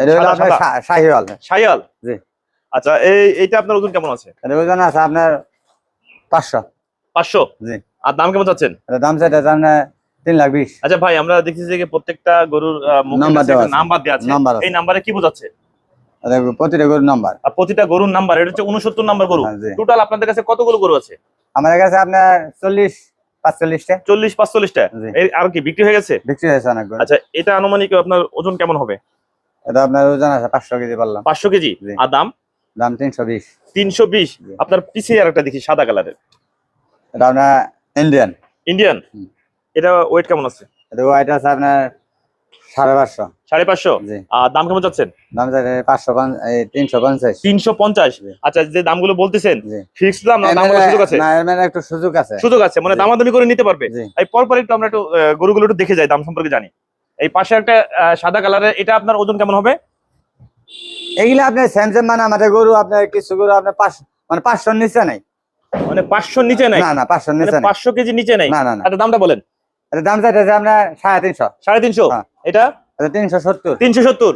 এটা হলো আপনার শাহিওয়াল। শাহিওয়াল, জি। আচ্ছা এইটা আপনার ওজন কেমন আছে? এটা ওজন আছে আপনার 500। 500? জি। আর দাম কেমন চাচ্ছেন? এটা দাম চাইতে আপনার 3,20,000। আচ্ছা ভাই, আমরা দেখতেছি যে প্রত্যেকটা গরুর নাম্বার দেওয়া আছে। নাম্বার দেওয়া আছে। নাম্বার আছে। এই নাম্বারে কি বোঝাচ্ছে? এটা প্রতিটা গরুর নাম্বার। আর প্রতিটা গরুর নাম্বার, এটা হচ্ছে 69 নাম্বার গরু। হ্যাঁ, জি। টোটাল আপনাদের কাছে কতগুলো গরু আছে? আমাদের কাছে আপনার 40-45টা। 40-45টা। জি। আর কি বিক্রি হয়ে গেছে? বিক্রি হয়েছে অনেক গরু। আচ্ছা, এটা আনুমানিক আপনার ওজন কেমন হবে? এটা আপনার ওজন আছে 500 কেজি বললাম। 500 কেজি। জি। আর দাম? দাম 320। 320। জি। আপনার পিছিয়ে আর একটা দেখি সাদা কালারের, এটা আপনার ইন্ডিয়ান। ইন্ডিয়ান। এটা ওয়েট কেমন আছে? এটা ওয়াইট আছে আপনার 550। 550? জি। আর দাম কেমন চাচ্ছেন? দাম চাইতে 350। 350। জি। আচ্ছা, যে দামগুলো বলতেছেন জি। ফিক্সড দাম না, দাম বলার সুযোগ আছে? না, এর মানে একটু সুযোগ আছে। সুযোগ আছে, মানে জি। দামাদামি করে নিতে পারবে। জি। এই পরপর একটু আমরা একটু গরুগুলো একটু দেখে যাই, দাম সম্পর্কে জানি। এই পাশে একটা সাদা কালারের, এটা আপনার ওজন কেমন হবে? এগুলা আপনার স্যামসাং, মানে আমাদের গরু আপনার কিছু গরু আপনার 500 নিচে নাই। মানে 500 নিচে নাই? না, 500 নিচে নাই। 500 কেজি নিচে নাই? না। আচ্ছা, দামটা বলেন। এটা দাম চাইতেছে আপনার 350। 350? হ্যাঁ। এটা এটা 370। 370।